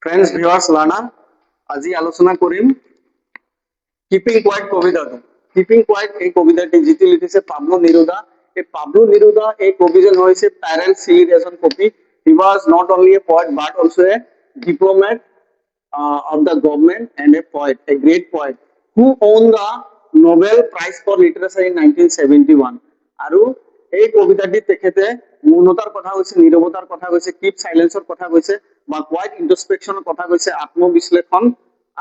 Friends viewers learner আজি আলোচনা করিম keeping quite কবিতাটো। কিপিং কোয়াইট এই কবিতাটি যিটো লিখিছে পাবলো নেৰুদা। এই পাবলো নেৰুদা এই কবিজন হৈছে প্যারেল সির এজন কবি। He was not only a poet but also a diplomat of the government and a poet, a great poet who won the Nobel Prize for Literature in 1971. আৰু এই কবিতাটি তেখেতে মৌনতাৰ কথা কৈছে, নীৰৱতাৰ কথা কৈছে, কিপ সাইলেন্সৰ কথা কৈছে বা কোৱাইট ইন্ট্ৰস্পেকশনৰ কথা কৈছে,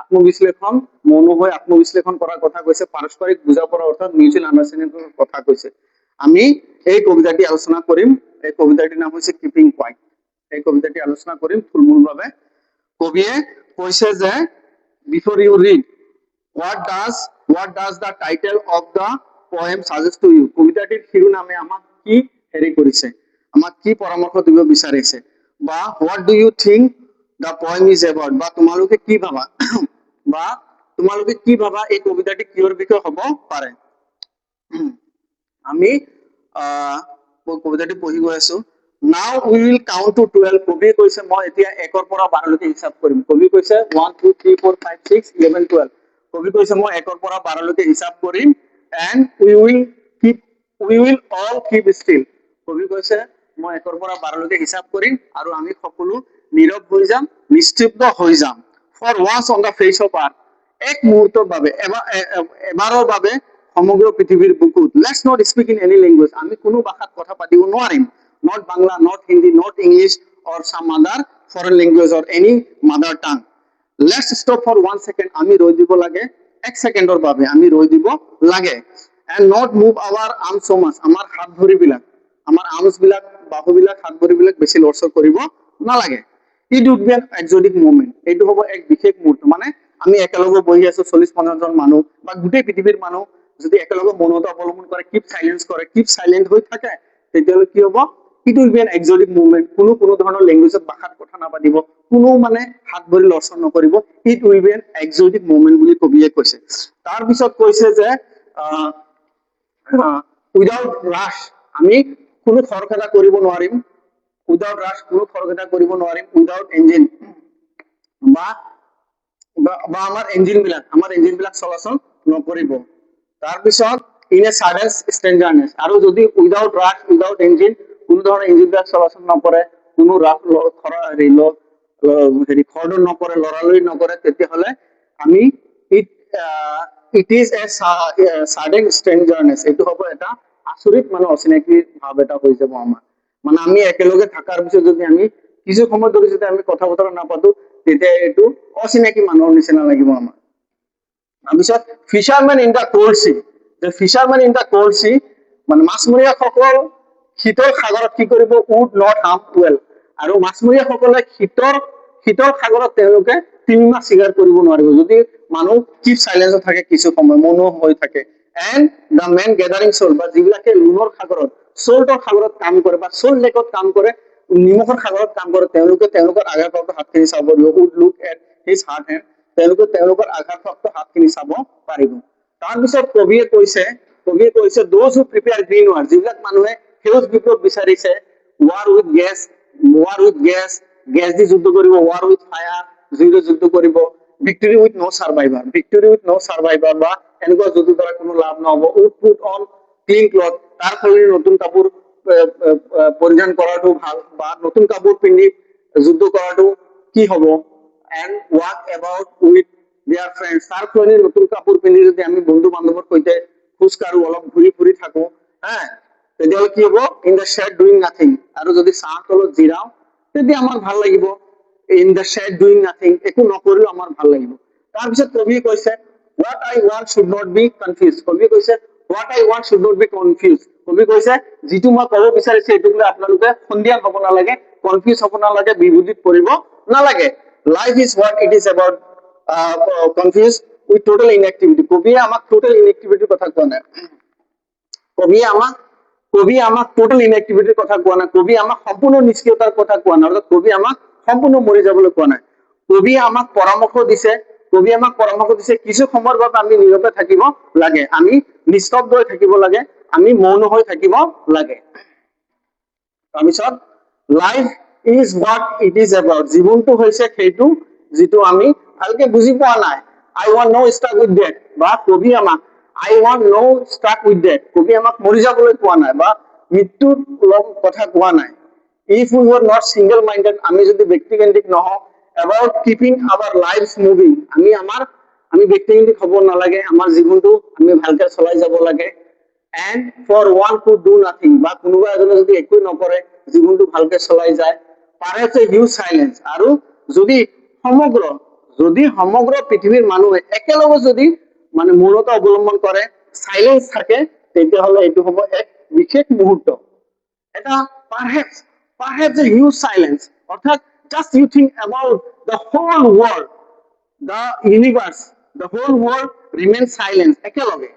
আত্মবিশ্লেষণ মৌন হৈ আত্মবিশ্লেষণ কৰাৰ কথা কৈছে, পাৰস্পৰিক বুজাপৰা অৰ্থাৎ মিউচুৱেল আন্ডাৰষ্টেণ্ডিংৰ কথা কৈছে। আমি এই কবিতাটি আলোচনা কৰিম। এই কবিতাটিৰ নাম হৈছে কিপিং কোৱাইট। এই কবিতাটি আলোচনা কৰিম থুলমূলভাৱে। কবিয়ে কৈছে যে before you read what does the title of the poem suggest to you? কবিতাটিৰ শিৰোনামে আমাক কি হেৰি কৰিছে, আমাক কি পৰামৰ্শ দিব বিচাৰিছে, বা what do you think the poem is about, বা তোমালোকে কি ভাবা বা তোমালোকে কি ভাবা এই কবিতাটি কিহৰ বিষয়ে হ'ব পাৰে। আমি কবিতাটি পঢ়ি গৈ আছো। Now we will count to 12. কবি কৈছে মই এতিয়া 1 ৰ পৰা 12 লৈকে হিচাপ কৰিম। কবি কৈছে 1 2 3 4 5 6 11 12। কবি কৈছে মই 1 ৰ পৰা 12 লৈকে হিচাপ কৰিম and we will all keep still. কবি কৈছে মই 1 ৰ পৰা 12 লৈকে হিচাপ কৰিম আৰু আমি সকলো নীৰৱ হৈ যাম, নিস্তব্ধ হৈ যাম। For once on the face of earth, এক মুহূৰ্তৰ বাবে এবাৰৰ বাবে সমগ্ৰ পৃথিৱীৰ বুকুত, let's not speak in any language, আমি কোনো ভাষাত কথা পাতিব নোৱাৰিম, not Bangla, not Hindi, not English or some other foreign language or any mother tongue. Let's stop for 1 second, আমি ৰৈ দিব লাগে, 1 সেকেন্ডৰ বাবে আমি ৰৈ দিব লাগে, and not move our arms so much, আমাৰ হাত ভৰিবিলাক, আমাৰ arms বিলাক, বাহুবিলাক, হাত ভৰিবিলাক বেছি লৰচৰ কৰিব নালাগে। It would be an exotic moment, এইটো হ'ব এক বিশেষ মুহূৰ্ত। মানে আমি একেলগে বহি আছো 40-50 জন মানুহ বা গোটেই পৃথিৱীৰ মানুহ যদি একেলগে মৌনতা অৱলম্বন কৰে, কিপ সাইলেন্স কৰে, কিপ সাইলেন্ট হৈ থাকে, তেতিয়াহ'লে কি হ'ব, it will be an exotic moment, কোনো ধৰণৰ ল্যাঙ্গুৱেজত ভাষাত কথা নাপাতিব, কোনো মানে হাত ভৰি লৰচৰ নকৰিব, it will be an exotic moment বুলি কবিয়ে কৈছে। তাৰ পিছত কৈছে যে উইদাউট ৰাশ, আমি কোনো খৰখেদা কৰিব নোৱাৰিম, উইদাউট ৰাশ কোনো খৰখেদা কৰিব নোৱাৰিম, উইদাউট ইঞ্জিন বা আমাৰ ইঞ্জিন বিলাক চলাচল নকৰিব। তাৰ পিছত ইন এ সাডেন ষ্ট্ৰেঞ্জাৰনেছ, আৰু যদি উইদাউট ৰাশ উইদাউট ইঞ্জিন কোনো ধৰণৰ ইঞ্জিন বিলাক চলাচল নকৰে, কোনো খৰদৰ নকৰে, লৰালৰি নকৰে, তেতিয়াহ'লে আমি it is a sudden strangeness, এইটো হ'ব এটা আচৰিত মানে অচিনাকি ভাৱ এটা হৈ যাব আমাৰ। মানে আমি একেলগে থাকাৰ পিছত যদি আমি কিছু সময় ধৰি যদি আমি কথা বতৰা নাপাতো, তেতিয়া এইটো অচিনাকি মানুহৰ নিচিনা লাগিব আমাৰ। তাৰপিছত ফিচাৰমেন ইন দা কোল্ড সি, যে ফিচাৰমেন ইন দা কোল্ড সি মানে মাছমৰীয়াসকল শীতল সাগৰত কি কৰিব, উড নট হাৰ্ম ৱেল, আৰু মাছমৰীয়াসকলে শীতল সাগৰত তেওঁলোকে তিমিমাছ চিকাৰ কৰিব নোৱাৰিব যদি মানুহ কিপ সাইলেন্সত থাকে, কিছু সময় মৌন হৈ থাকে। এণ্ড দা মেন গেদাৰিং চল, বা যিবিলাকে লুণৰ সাগৰত চল্টৰ সাগৰত কাম কৰে বা চল্ট লেকত কাম কৰে, নিমখৰ সাগৰত কাম কৰে, তেওঁলোকে তেওঁলোকৰ আঘাতপ্ৰাপ্ত হাতখিনি চাব পাৰিব, would look at his hurt hand, তেওঁলোকে তেওঁলোকৰ আঘাতপ্ৰাপ্ত হাতখিনি চাব পাৰিব। তাৰপিছত কবিয়ে কৈছে those who prepare green war, যিবিলাক মানুহে সেউজ বিপ্লৱ বিচাৰিছে, ৱাৰ উইথ গেছ দি যুদ্ধ কৰিব, ৱাৰ উইথ ফায়াৰ, জুইৰে যুদ্ধ কৰিব, ভিক্টৰী উইথ ন' সাৰ্ভাইভাৰ, বা এনেকুৱা যুদ্ধ দ্বাৰা কোনো লাভ নহব, would put on clean cloth, তাৰ সলনি নতুন কাপোৰ পৰিধান কৰাটো ভাল, বা নতুন কাপোৰ পিন্ধি যুদ্ধ কৰাটো কি হ'ব, and walk about with there friends, তাৰ সলনি নতুন কাপোৰ পিন্ধি যদি আমি বন্ধু বান্ধৱৰ সৈতে খোজ কাঢ়ো, অলপ ঘূৰি ফুৰি থাকো, তেতিয়াহ'লে কি হ'ব, in the shed doing nothing, আৰু যদি ছাঁ তলত জিৰাও তেতিয়া আমাৰ ভাল লাগিব, in the shed doing nothing, একো নকৰিলেও আমাৰ ভাল লাগিব। তাৰপিছত কবিয়ে কৈছে what I want should not be confused, কবিয়ে কৈছে what I want should not be confused, কবি কৈছে যিটো মই ক'ব বিচাৰিছো এইটোক লৈ আপোনালোকে সন্দিহান হ'ব নালাগে, কনফিউজ হ'ব নালাগে, বিভূতিত পৰিব নালাগে। Life is what it is about confused with total inactivity, কবিয়ে আমাক total inactivity কথা কোৱা নাই, কবিয়ে আমাক total inactivity কথা কোৱা নাই, কবি আমাক সম্পূৰ্ণ নিষ্ক্ৰিয়তাৰ কথা কোৱা নাই, অৰ্থাৎ কবি আমাক সম্পূৰ্ণ মৰি যাবলৈ কোৱা নাই। কবিয়ে আমাক পৰামৰ্শ দিছে কিছু সময়ৰ বাবে আমি নীৰৱে থাকিব লাগে, আমি নিস্তব্ধ হৈ থাকিব লাগে, আমি মৌন হৈ থাকিব লাগে। তাৰপিছত life is what it is about, জীৱনটো হৈছে সেইটো যিটো আমি ভালকে বুজি পোৱা নাই। I want no stuck with death, বা কবি আমাক I want no stuck with death, কবি আমাক মৰি যাবলৈ কোৱা নাই বা মৃত্যুৰ কথা কোৱা নাই। If we were not single minded, আমি যদি ব্যক্তিকেন্দ্ৰিক নহওঁ, about keeping our life moving, আমি ব্যক্তিকেন্দ্ৰিক হ'ব নালাগে, আমাৰ জীৱনটো আমি ভালকে চলাই যাব লাগে। And for one to do nothing, বা কোনোবা এজনে যদি একো নকৰে জীৱনটো ভালকে চলাই যায়। পাৰহেপছ এ হিউজ চাইলেন্স, আৰু যদি সমগ্ৰ পৃথিৱীৰ মানুহে একেলগে যদি মানে মৌনতা অৱলম্বন কৰে, চাইলেন্স থাকে, তেতিয়াহ'লে এইটো হ'ব এক বিশেষ মুহূৰ্ত। এটা পাৰহেপছ এ হিউজ চাইলেন্স, অৰ্থাৎ just you think about the whole world, the universe, the whole world remains silent, একেলগে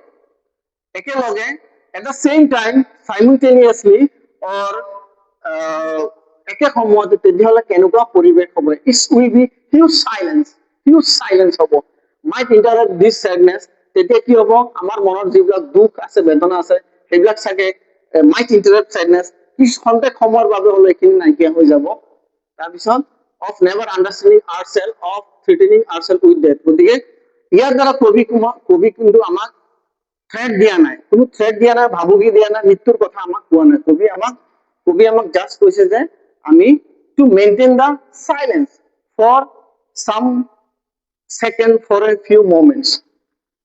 at the same time, simultaneously, or একে সময়তে, তেতিয়াহ'লে কেনেকুৱা পৰিৱেশ হ'ব? It will be huge silence হ'ব। Might interrupt this sadness, তেতিয়া কি হ'ব? আমাৰ মনত যিবিলাক দুখ আছে, বেদনা আছে, সেইবিলাক চাগে might interrupt sadness, কিছু খন্তেক সময়ৰ বাবে হ'লে এইখিনি নাইকিয়া হৈ যাব। তাৰপিছত of never understanding ourselves, of threatening ourselves with death, গতিকে ইয়াৰ দ্বাৰা কবি কিন্তু আমাক থ্ৰেট দিয়া নাই, কোনো থ্ৰেট দিয়া নাই, ভাবুকি দিয়া নাই, মৃত্যুৰ কথা আমাক কোৱা নাই। কবি আমাক জাষ্ট কৈছে যে আমি to maintain the silence for some second, for a few moments.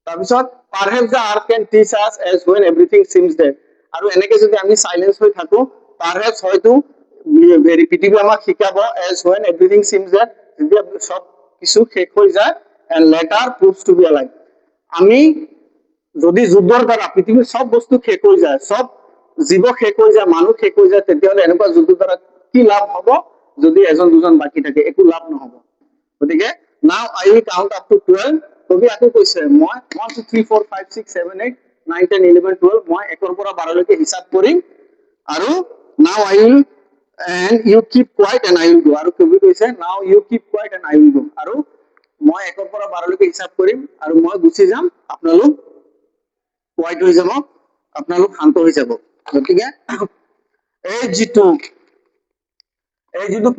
তাৰপিছত perhaps the earth can teach us as when everything seems dead, আৰু এনেকে যদি আমি সাইলেন্স হৈ থাকো, পাৰহেপছ হয়তো পৃথিৱী আমাক শিকাব as when everything seems dead, যেতিয়া সব কিছু শেষ হৈ যায়, and later proves to be alive. আমি যদি যুদ্ধৰ দ্বাৰা পৃথিৱীৰ সব বস্তু শেষ হৈ যায়, সব জীৱ শেষ হৈ যায়, মানুহ শেষ হৈ যায়, তেতিয়াহ'লে এনেকুৱা যুদ্ধৰ দ্বাৰা কি লাভ হ'ব? যদি এজন দুজন বাকী থাকে, একো লাভ নহ'ব। গতিকে নাও I will count up to 12, কবি আকৌ কৈছে মই 1 2 3 4 5 6 7 8 9 10 11 12, মই 1 ৰ পৰা 12 লৈকে হিচাপ কৰিম, আৰু now I will and you keep quiet and I will go, আৰু কবি কৈছে now you keep quiet and I will go, আৰু মই 1 ৰ পৰা 12 লৈকে হিচাপ কৰিম, আৰু মই গুচি যাম, আপোনালোক কোৱাইট হৈ যাব, আপোনালোক শান্ত হৈ যাব। গতিকে এই যিটো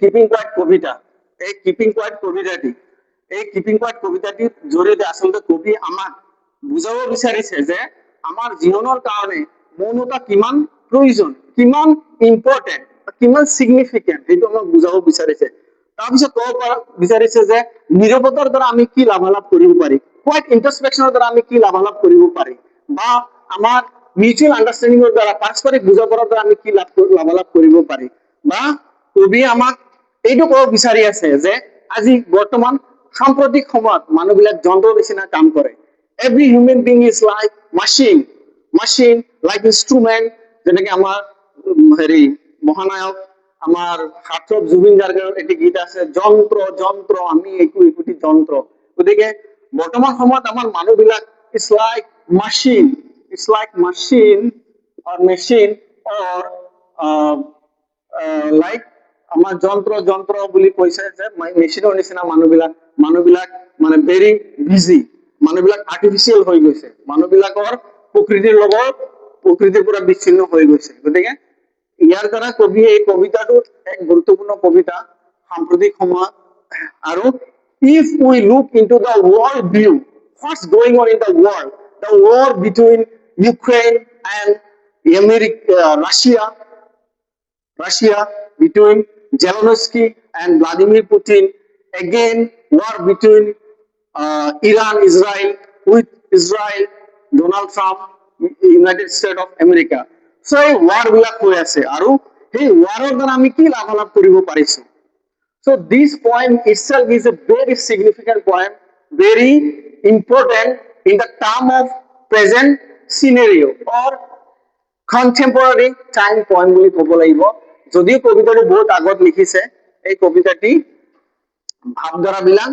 কিপিং কোৱাইট কবিতা, এই কিপিং কোৱাইট কবিতাটিৰ জৰিয়তে আচলতে কবি আমাক বুজাব বিচাৰিছে যে আমাৰ জীৱনৰ কাৰণে মৌনতা কিমান প্ৰয়োজন, কিমান ইম্পৰ্টেন্ট, কিমান সিগনিফিকেন্ট, সেইটো আমাক বুজাব বিচাৰিছে। তাৰপিছত ক'ব বিচাৰিছে যে নীৰৱতাৰ দ্বাৰা আমি কি লাভালাভ কৰিব পাৰি, কোৱাইট ইন্ট্ৰস্পেকশনৰ দ্বাৰা আমি কি লাভালাভ কৰিব পাৰি, বা আমাৰ মিউচুৱেল আন্ডাৰষ্টেণ্ডিঙৰ দ্বাৰা, পাৰস্পৰিক বুজাপৰাৰ দ্বাৰা আমি কি লাভালাভ কৰিব পাৰি। বা কবি আমাক এইটো ক'ব বিচাৰি আছে যে আজি বৰ্তমান সাম্প্ৰতিক সময়ত মানুহবিলাক যন্ত্ৰৰ নিচিনা কাম কৰে। Every human being is like machine, like instrument, যেনেকে আমাৰ মহানায়ক আমাৰ হাৰ্টথ্ৰব জুবিন গাৰ্গৰ এটি গীত আছে, যন্ত্ৰ আমি একোটি যন্ত্ৰ। গতিকে বৰ্তমান সময়ত আমাৰ মানুহবিলাক is like machine, or machine, or like আমাৰ যন্ত্ৰ বুলি কৈছে যে মেচিনৰ নিচিনা মানুহবিলাক মানে ভেৰি বিজি, মানুহবিলাক আৰ্টিফিচিয়েল হৈ গৈছে, মানুহবিলাকৰ প্ৰকৃতিৰ পৰা বিচ্ছিন্ন হৈ গৈছে। গতিকে ইয়াৰ দ্বাৰা কবিয়ে এই কবিতাটো এক গুৰুত্বপূৰ্ণ কবিতা সাম্প্ৰতিক সময়ত। আৰু if we look into the world view, what's going on in the world, the war between Ukraine and Russia, between Zelensky and Vladimir Putin, again war between Iran, Israel, with Israel, Donald Trump, United States of America. So এই war বিলাক হৈ আছে, আৰু সেই warer দ্বাৰা আমি কি লাভালাভ কৰিব পাৰিছো। So this poem itself is a very significant poem, very important in the term of present scenario or contemporary time poem বুলি ক'ব লাগিব। যদিও কবিতাটো বহুত আগত লিখিছে, এই কবিতাটি ভাৱধাৰাবিলাক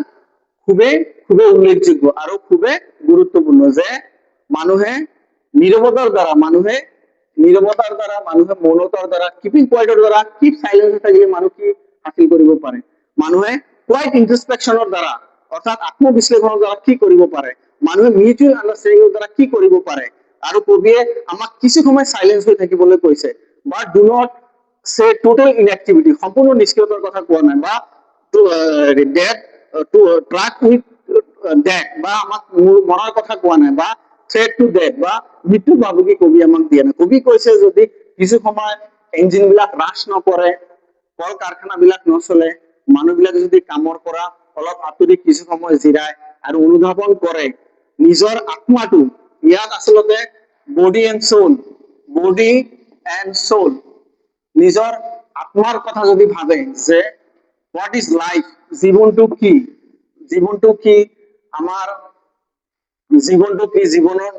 খুবেই উল্লেখযোগ্য আৰু খুবেই গুৰুত্বপূৰ্ণ, যে মানুহে নীৰৱতাৰ দ্বাৰা, মানুহে মৌনতাৰ দ্বাৰা, কিপিং কোৱাইটৰ দ্বাৰা, কিপ সাইলেন্স থাকিলে মানুহ কি হাসিল কৰিব পাৰে, মানুহে কোৱাইট ইন্ট্ৰস্পেকশনৰ দ্বাৰা, অৰ্থাৎ আত্মবিশ্লেষণৰ দ্বাৰা কি কৰিব পাৰে, মানুহে মিউচুৱেল আন্ডাৰষ্টেণ্ডিঙৰ দ্বাৰা কি কৰিব পাৰে। আৰু কবিয়ে আমাক কিছু সময় সাইলেন্স হৈ থাকিবলৈ কৈছে, বাট ডু নট সে টোটাল ইনএক্টিভিটি, সম্পূৰ্ণ নিষ্ক্ৰিয়তাৰ কথা কোৱা নাই, বা death two truck with death, বা আমাক মৰাৰ কথা কোৱা নাই, বা থ্ৰেট টু ডেথ বা মৃত্যু ভাবুকি কবি আমাক দিয়া নাই। কবি কৈছে যদি কিছু সময় ইঞ্জিন বিলাক ৰাছ নকৰে, কল কাৰখানা বিলাক নচলে, মানুহবিলাক যদি কামৰ পৰা অলপ আঁতৰি কিছু সময় জিৰায় আৰু অনুধাৱন কৰে নিজৰ আত্মাটো, ইয়াত আচলতে body and soul, body and soul, নিজৰ আত্মাৰ কথা যদি ভাবে যে হোৱাট ইজ লাইফ, জীৱনটো কি, জীৱনটো কি, আমাৰ জীৱনটো কি, জীৱনৰ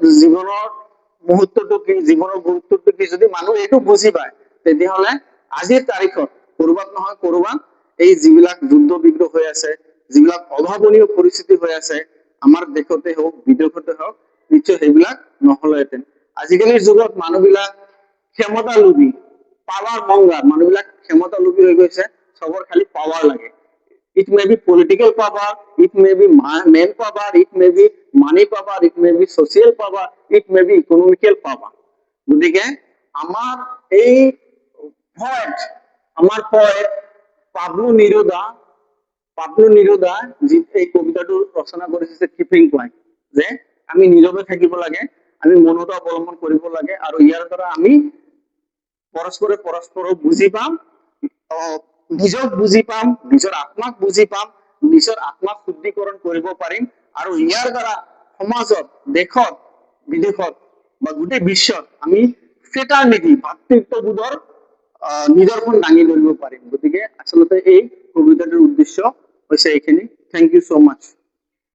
মুহূৰ্তটো কি, জীৱনৰ গুৰুত্বটো কি, যদি মানুহ এইটো বুজি পায় তেতিয়াহ'লে আজিৰ তাৰিখত কৰবাত নহয় কৰবাত এই যিবিলাক যুদ্ধ বিগ্ৰহ হৈ আছে, যিবিলাক অভাৱনীয় পৰিস্থিতি হৈ আছে আমাৰ দেশতে হওক বিদেশতে হওক, নিশ্চয় সেইবিলাক নহ'লেহেঁতেন। আজিকালিৰ যুগত মানুহবিলাক ক্ষমতা লোভী, পাৱাৰ মংগাৰ, মানুহবিলাক ক্ষমতা লোভী হৈ গৈছে, চবৰ খালি পাৱাৰ লাগে। It may be political power, it may be man power, it may be money power, it may be social power, it may be economical power. গতিকে আমাৰ এই poet, আমাৰ poet পাবলো নিৰুদা যি এই কবিতাটো ৰচনা কৰিছে কিপিং পইণ্ট, যে আমি নীৰৱে থাকিব লাগে, আমি মৌনতা অৱলম্বন কৰিব লাগে, আৰু ইয়াৰ দ্বাৰা আমি পৰস্পৰক বুজি পাম, নিজক বুজি পাম, নিজৰ আত্মাক বুজি পাম, নিজৰ আত্মাক শুদ্ধিকৰণ কৰিব পাৰিম, আৰু ইয়াৰ দ্বাৰা সমাজত, দেশত, বিদেশত বা গোটেই বিশ্বত আমি ফ্ৰেটাৰ্নিটি, ভাতৃত্ববোধৰ নিদৰ্শন দাঙি ধৰিব পাৰিম। গতিকে আচলতে এই কবিতাটোৰ উদ্দেশ্য হৈছে এইখিনি। থেংক ইউ সো মাচ।